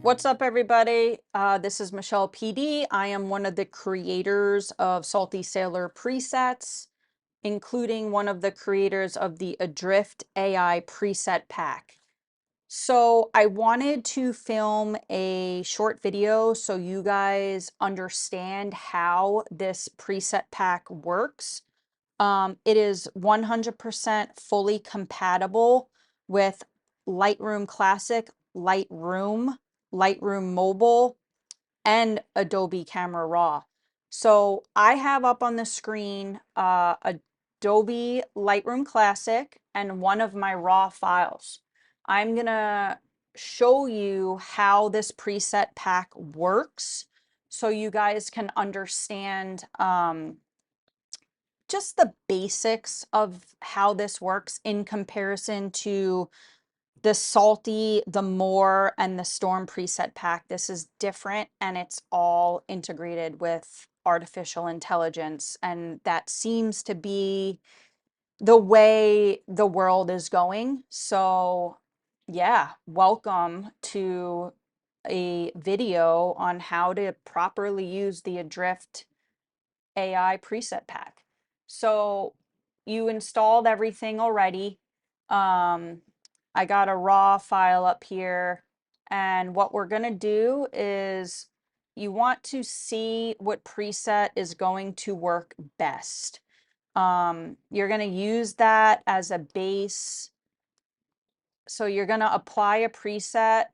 What's up, everybody? This is Michelle PD. I am one of the creators of Salty Sailor presets, including one of the creators of the Adrift AI preset pack. So I wanted to film a short video so you guys understand how this preset pack works. It is 100% fully compatible with Lightroom Classic, Lightroom Mobile, and Adobe Camera Raw. So I have up on the screen Adobe Lightroom Classic and one of my raw files. I'm gonna show you how this preset pack works so you guys can understand just the basics of how this works in comparison to the Salty, the More, and the Storm preset pack. This is different and it's all integrated with artificial intelligence. And that seems to be the way the world is going. So yeah, welcome to a video on how to properly use the Adrift AI preset pack. So you installed everything already. I got a raw file up here, and what we're gonna do is you want to see what preset is going to work best. You're gonna use that as a base. So you're gonna apply a preset,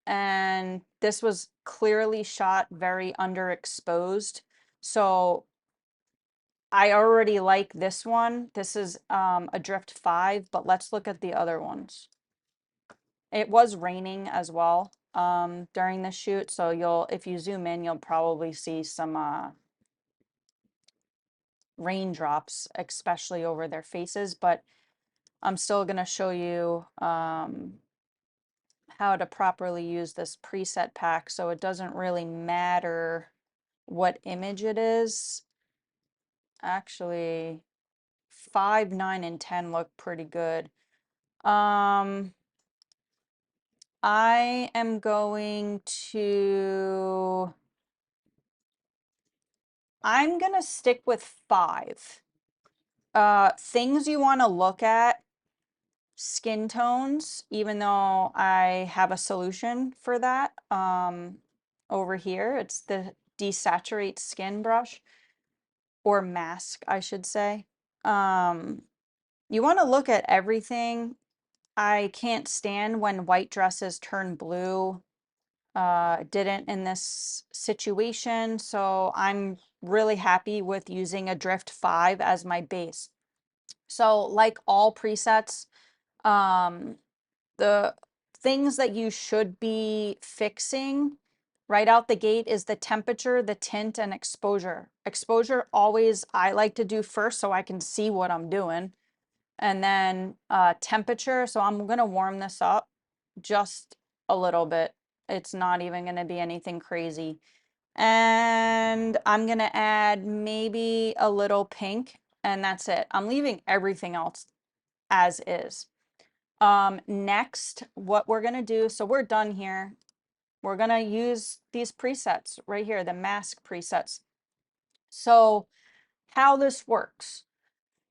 and this was clearly shot very underexposed. So I already like this one. This is Adrift 5, but let's look at the other ones. It was raining as well during the shoot, so if you zoom in, you'll probably see some raindrops, especially over their faces, but I'm still gonna show you how to properly use this preset pack, so it doesn't really matter what image it is. Actually, 5, 9, and 10 look pretty good. I am going to, I'm gonna stick with 5. Things you want to look at, skin tones, even though I have a solution for that. Over here, it's the Desaturate Skin brush, or mask, I should say. You want to look at everything. I can't stand when white dresses turn blue. Didn't in this situation, so I'm really happy with using Adrift 5 as my base. So like all presets, the things that you should be fixing right out the gate is the temperature, the tint, and exposure. Exposure always I like to do first so I can see what I'm doing. And then temperature, so I'm gonna warm this up just a little bit. It's not even gonna be anything crazy. And I'm gonna add maybe a little pink, and that's it. I'm leaving everything else as is. Next, what we're gonna do, so we're done here. We're gonna use these presets right here, the mask presets. So how this works,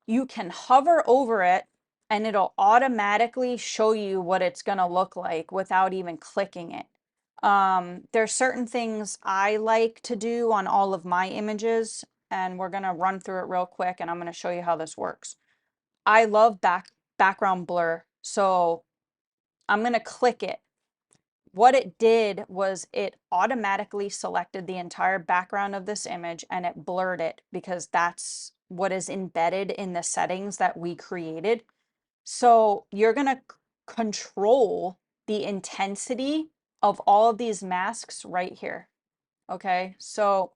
you can hover over it and it'll automatically show you what it's gonna look like without even clicking it. There's certain things I like to do on all of my images, and we're gonna run through it real quick and I'm gonna show you how this works. I love background blur, so I'm gonna click it. What it did was it automatically selected the entire background of this image and it blurred it because that's what is embedded in the settings that we created. So you're gonna control the intensity of all of these masks right here. Okay, so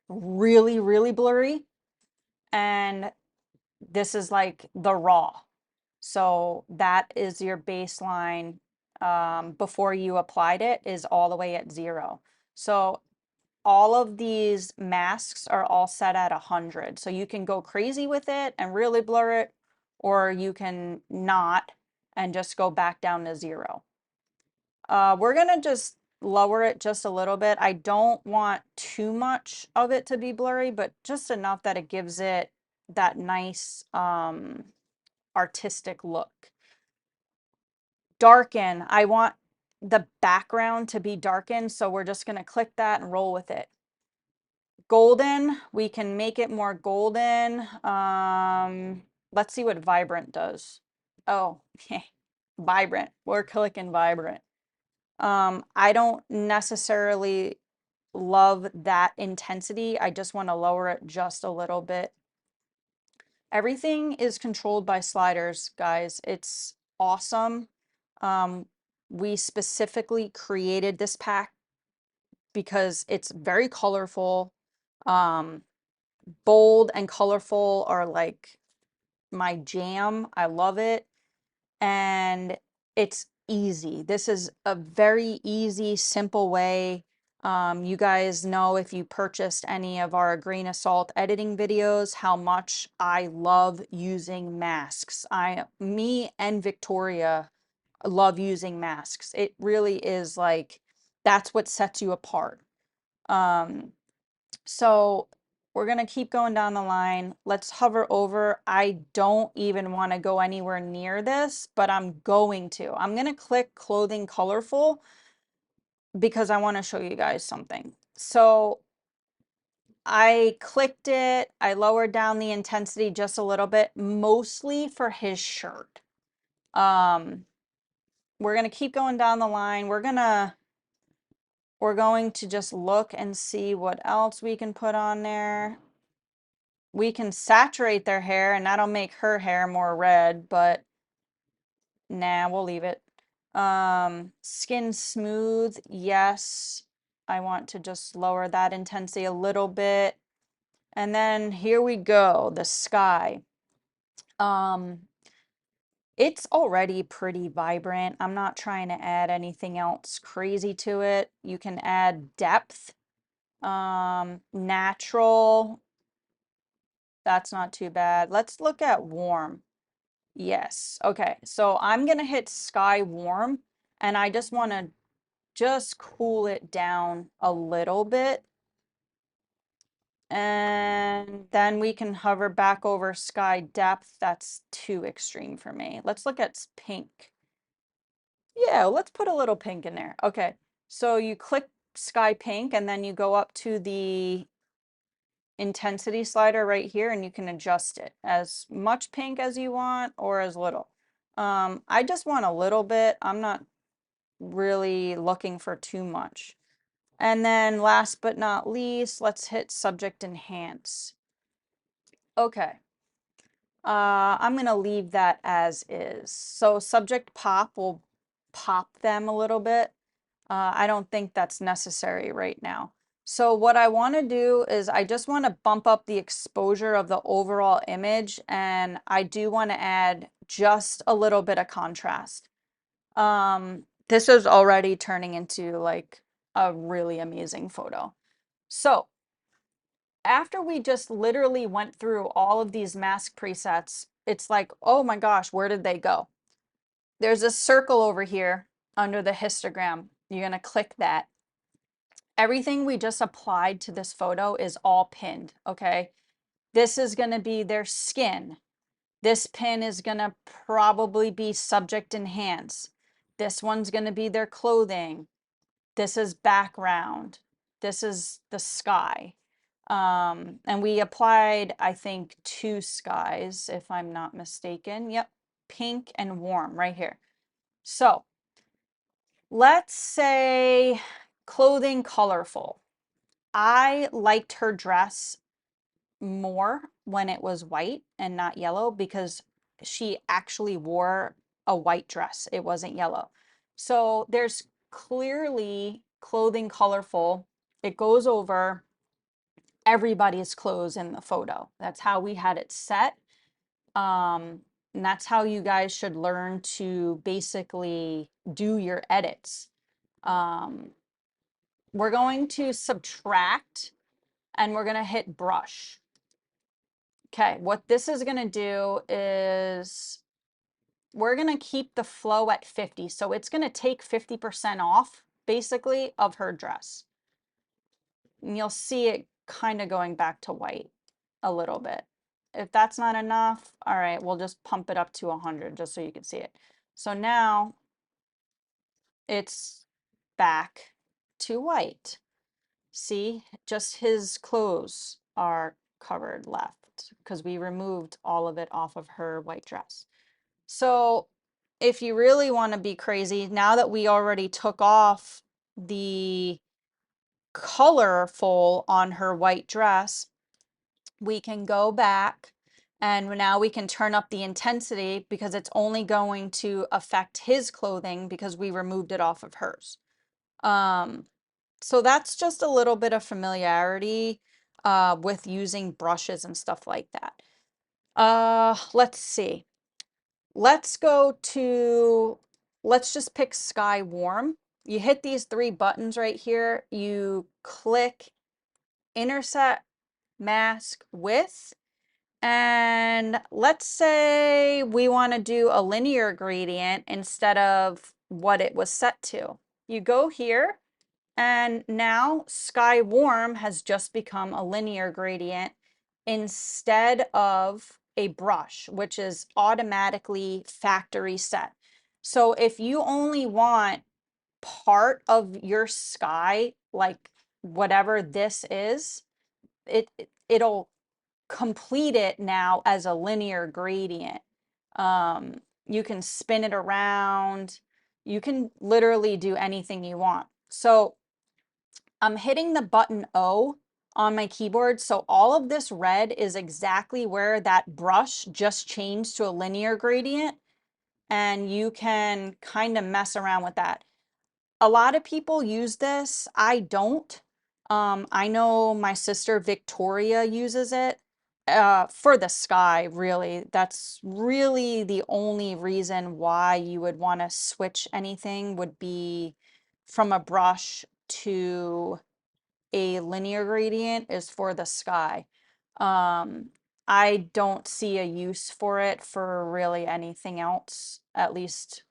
really, really blurry. And this is like the raw. So that is your baseline before you applied it is all the way at 0. So all of these masks are all set at 100. So you can go crazy with it and really blur it, or you can not and just go back down to 0. We're gonna just lower it just a little bit. I don't want too much of it to be blurry, but just enough that it gives it that nice artistic look. Darken, I want the background to be darkened, so we're just gonna click that and roll with it. Golden, we can make it more golden. Let's see what vibrant does. Oh, vibrant. We're clicking vibrant. I don't necessarily love that intensity. I just want to lower it just a little bit. Everything is controlled by sliders, guys. It's awesome. We specifically created this pack because it's very colorful. Bold and colorful are like my jam. I love it. And it's easy. This is a very easy, simple way. You guys know, if you purchased any of our grain of salt editing videos, how much I love using masks. Me and Victoria love using masks. It really is like, that's what sets you apart. So we're going to keep going down the line. Let's hover over. I don't even want to go anywhere near this, but I'm going to. I'm going to click clothing colorful because I want to show you guys something. So I clicked it. I lowered down the intensity just a little bit, mostly for his shirt. We're going to keep going down the line. We're going to just look and see what else we can put on there. We can saturate their hair and that'll make her hair more red, but nah, we'll leave it. Skin smooth, yes. I want to just lower that intensity a little bit. And then here we go, the sky. It's already pretty vibrant. I'm not trying to add anything else crazy to it. You can add depth, natural. That's not too bad. Let's look at warm. Yes. Okay. So I'm going to hit sky warm and I just want to just cool it down a little bit. And then we can hover back over sky depth. That's too extreme for me. Let's look at pink. Yeah, let's put a little pink in there. Okay. So you click sky pink and then you go up to the intensity slider right here and you can adjust it as much pink as you want or as little. I just want a little bit. I'm not really looking for too much. And then last but not least, let's hit subject enhance. Okay. I'm going to leave that as is. So subject pop will pop them a little bit. I don't think that's necessary right now. So what I want to do is I just want to bump up the exposure of the overall image, and I do want to add just a little bit of contrast. This is already turning into like a really amazing photo. So after we just literally went through all of these mask presets, it's like, oh my gosh, where did they go? There's a circle over here under the histogram. You're going to click that. Everything we just applied to this photo is all pinned, okay? This is going to be their skin. This pin is going to probably be subject enhance. This one's going to be their clothing. This is background. This is the sky. And we applied, I think, 2 skies, if I'm not mistaken. Yep, pink and warm right here. So let's say clothing colorful. I liked her dress more when it was white and not yellow because she actually wore a white dress. It wasn't yellow. So there's clearly clothing colorful. It goes over everybody's clothes in the photo. That's how we had it set. And that's how you guys should learn to basically do your edits. We're going to subtract and we're going to hit brush. Okay, what this is going to do is we're going to keep the flow at 50. So it's going to take 50% off, basically, of her dress. And you'll see it kind of going back to white a little bit. If that's not enough, all right, we'll just pump it up to 100 just so you can see it. So now it's back to white. See, just his clothes are covered left because we removed all of it off of her white dress. So if you really want to be crazy, now that we already took off the colorful on her white dress, we can go back and now we can turn up the intensity because it's only going to affect his clothing because we removed it off of hers. So that's just a little bit of familiarity with using brushes and stuff like that. Let's see. Let's go to, let's just pick Sky Warm. You hit these 3 buttons right here. You click Intersect Mask With, and let's say we want to do a linear gradient instead of what it was set to. You go here, and now Sky Warm has just become a linear gradient instead of a brush, which is automatically factory set. So if you only want part of your sky, like whatever this is, it'll complete it now as a linear gradient. You can spin it around. You can literally do anything you want. So I'm hitting the button O on my keyboard. So all of this red is exactly where that brush just changed to a linear gradient. And you can kind of mess around with that. A lot of people use this. I don't. I know my sister Victoria uses it for the sky, really. That's really the only reason why you would want to switch anything would be from a brush to a linear gradient is for the sky. I don't see a use for it for really anything else, at least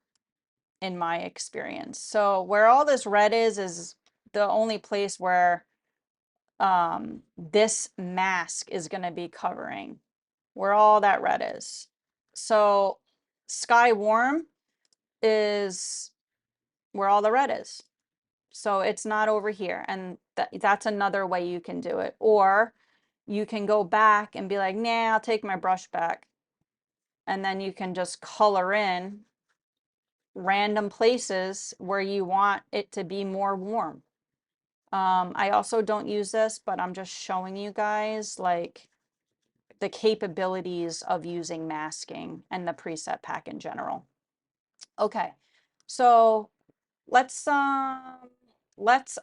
in my experience. So where all this red is the only place where this mask is going to be covering, where all that red is. So Sky Warm is where all the red is. So it's not over here. And that's another way you can do it. Or you can go back and be like, nah, I'll take my brush back. And then you can just color in random places where you want it to be more warm. I also don't use this, but I'm just showing you guys like the capabilities of using masking and the preset pack in general. Okay, so let's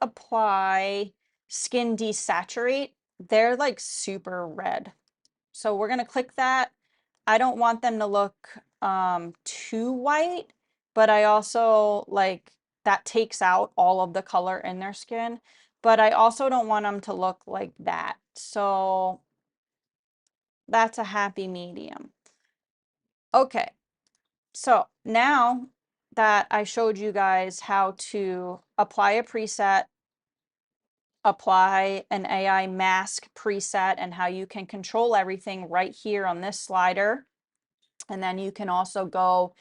apply Skin Desaturate. They're like super red. So we're gonna click that. I don't want them to look too white, but I also like that takes out all of the color in their skin, but I also don't want them to look like that. So that's a happy medium. Okay, so now that I showed you guys how to apply a preset, apply an AI mask preset, and how you can control everything right here on this slider. And then you can also go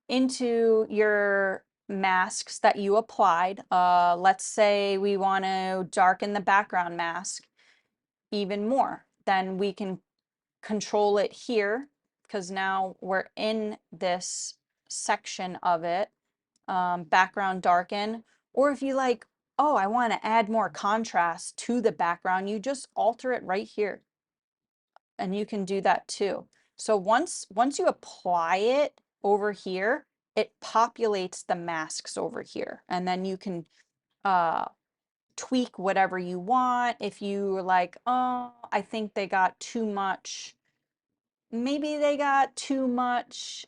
into your masks that you applied. Let's say we want to darken the background mask even more. Then we can control it here because now we're in this section of it, background darken. Or if you like, oh, I want to add more contrast to the background, you just alter it right here. And you can do that too. So once you apply it over here, it populates the masks over here. And then you can tweak whatever you want. If you're like, oh, I think they got too much, maybe they got too much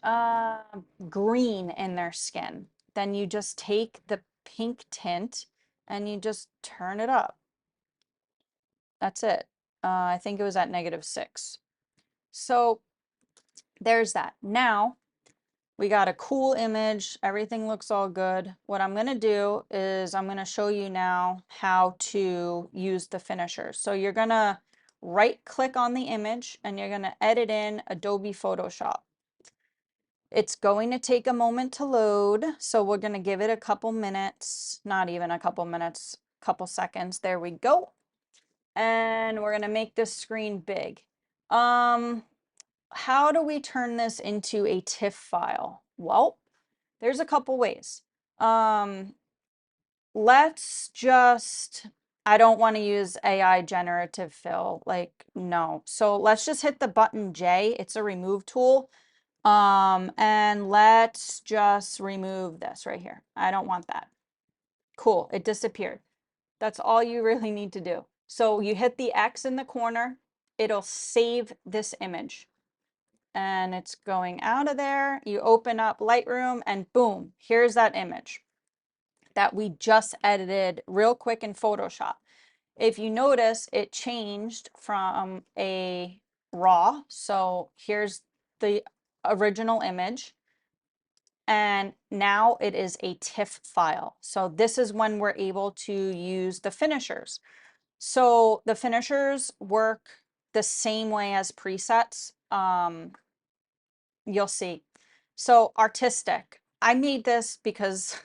green in their skin, then you just take the pink tint and you just turn it up. That's it. I think it was at -6. So there's that. Now, We got a cool image. Everything looks all good. What I'm going to do is I'm going to show you now how to use the finishers. So you're going to right click on the image and you're going to edit in Adobe Photoshop. It's going to take a moment to load. So we're going to give it a couple minutes, not even a couple minutes, couple seconds. There we go. And we're going to make this screen big. How do we turn this into a TIFF file? Well, there's a couple ways. Let's just, I don't want to use AI generative fill, like, no. So let's just hit the button J. It's a remove tool. And let's just remove this right here. I don't want that. Cool, it disappeared. That's all you really need to do. So you hit the X in the corner, it'll save this image. And it's going out of there. You open up Lightroom and boom, here's that image that we just edited real quick in Photoshop. If you notice, it changed from a RAW. So here's the original image. And now it is a TIFF file. So this is when we're able to use the finishers. So the finishers work the same way as presets. You'll see. So artistic. I made this because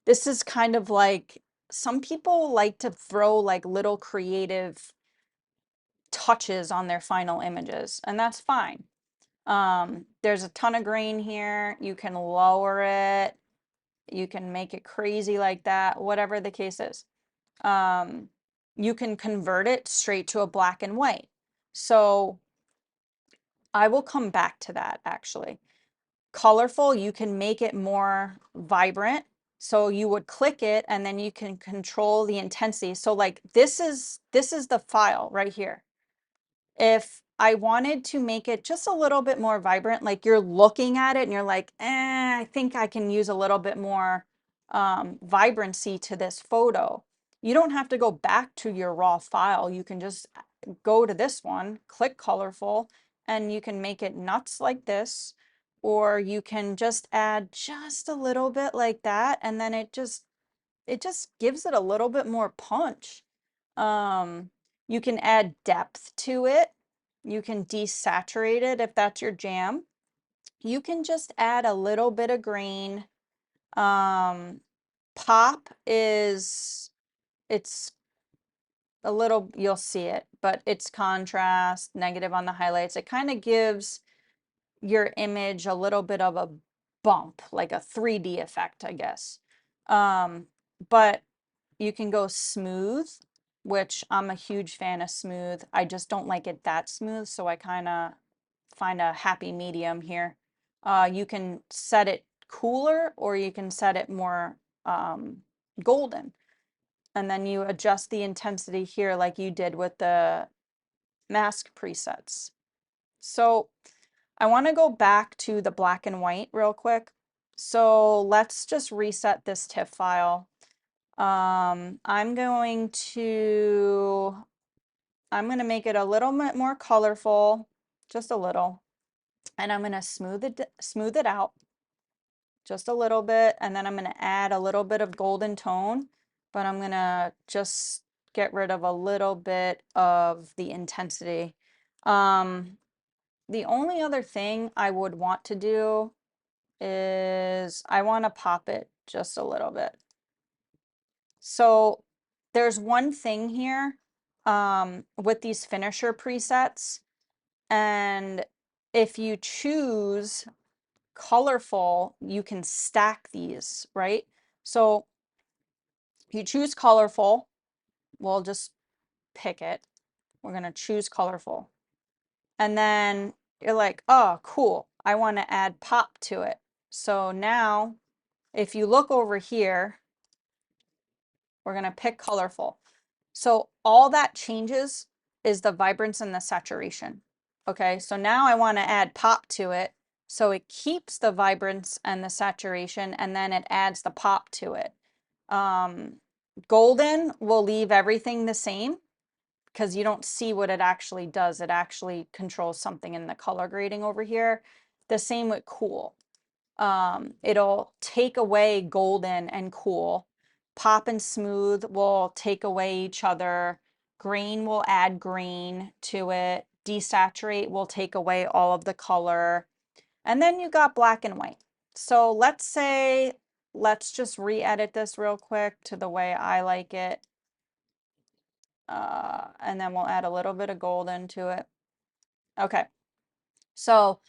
this is kind of like, some people like to throw like little creative touches on their final images, and that's fine. There's a ton of grain here. You can lower it. You can make it crazy like that, whatever the case is. You can convert it straight to a black and white. So I will come back to that actually. Colorful, you can make it more vibrant. So you would click it and then you can control the intensity. So like this is the file right here. If I wanted to make it just a little bit more vibrant, like you're looking at it and you're like, I think I can use a little bit more vibrancy to this photo. You don't have to go back to your raw file. You can just go to this one, click colorful, and you can make it nuts like this, or you can just add just a little bit like that, and then it just gives it a little bit more punch. You can add depth to it. You can desaturate it if that's your jam. You can just add a little bit of grain. Pop is, it's a little, you'll see it, but it's contrast, negative on the highlights. It kind of gives your image a little bit of a bump, like a 3D effect, I guess. But you can go smooth, which I'm a huge fan of smooth. I just don't like it that smooth, so I kind of find a happy medium here. You can set it cooler or you can set it more golden. And then you adjust the intensity here like you did with the mask presets. So I want to go back to the black and white real quick. So let's just reset this TIFF file. I'm going to make it a little bit more colorful, just a little, and I'm going to smooth it out just a little bit, and then I'm going to add a little bit of golden tone, but I'm going to just get rid of a little bit of the intensity. The only other thing I would want to do is I want to pop it just a little bit. So there's one thing here with these finisher presets, and if you choose colorful, you can stack these, right? So you choose colorful, we'll just pick it. We're going to choose colorful. And then you're like, oh, cool. I want to add pop to it. So now if you look over here, we're going to pick colorful. So all that changes is the vibrance and the saturation. Okay, so now I want to add pop to it. So it keeps the vibrance and the saturation, and then it adds the pop to it. Golden will leave everything the same because you don't see what it actually does. It actually controls something in the color grading over here. The same with cool. It'll take away golden and cool. Pop and smooth will take away each other. Green will add green to it. Desaturate will take away all of the color. And then you got black and white. So let's say, let's just re-edit this real quick to the way I like it. And then we'll add a little bit of golden to it. Okay. So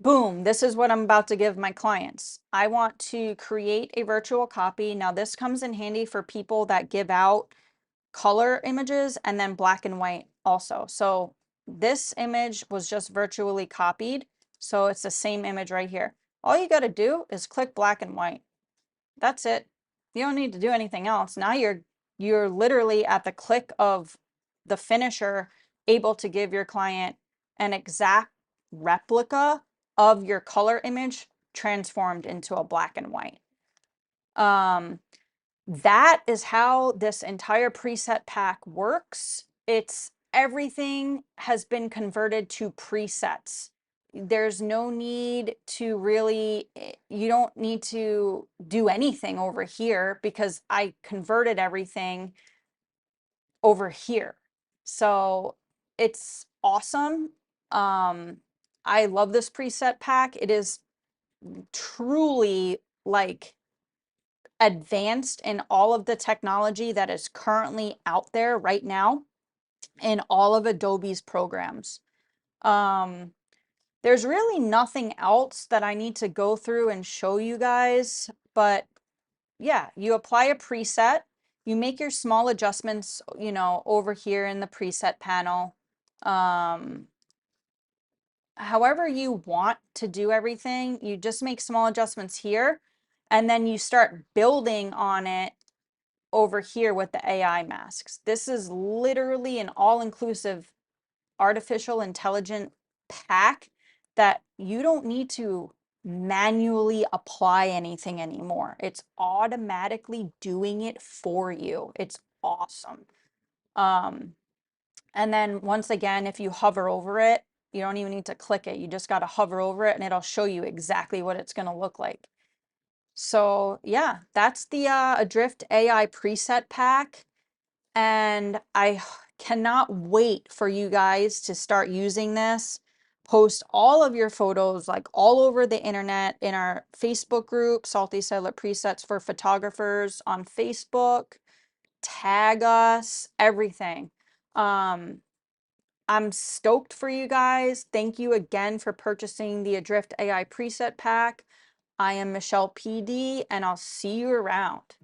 boom, this is what I'm about to give my clients. I want to create a virtual copy. Now this comes in handy for people that give out color images and then black and white also. So this image was just virtually copied. So it's the same image right here. All you got to do is click black and white. That's it. You don't need to do anything else. Now you're literally at the click of the finisher able to give your client an exact replica of your color image transformed into a black and white. That is how this entire preset pack works. It's everything has been converted to presets. There's no need to really, you don't need to do anything over here because I converted everything over here. So it's awesome. I love this preset pack. It is truly like advanced in all of the technology that is currently out there right now in all of Adobe's programs. There's really nothing else that I need to go through and show you guys, but yeah, you apply a preset, you make your small adjustments, you know, over here in the preset panel. However you want to do everything, you just make small adjustments here, and then you start building on it over here with the AI masks. This is literally an all-inclusive artificial intelligent pack that you don't need to manually apply anything anymore. It's automatically doing it for you. It's awesome. And then once again, if you hover over it, you don't even need to click it. You just got to hover over it and it'll show you exactly what it's going to look like. So yeah, that's the Adrift AI preset pack. And I cannot wait for you guys to start using this. Post all of your photos like all over the internet in our Facebook group, Salty Cellular Presets for Photographers on Facebook. Tag us, everything. I'm stoked for you guys. Thank you again for purchasing the Adrift AI preset pack. I am Michelle PD, and I'll see you around.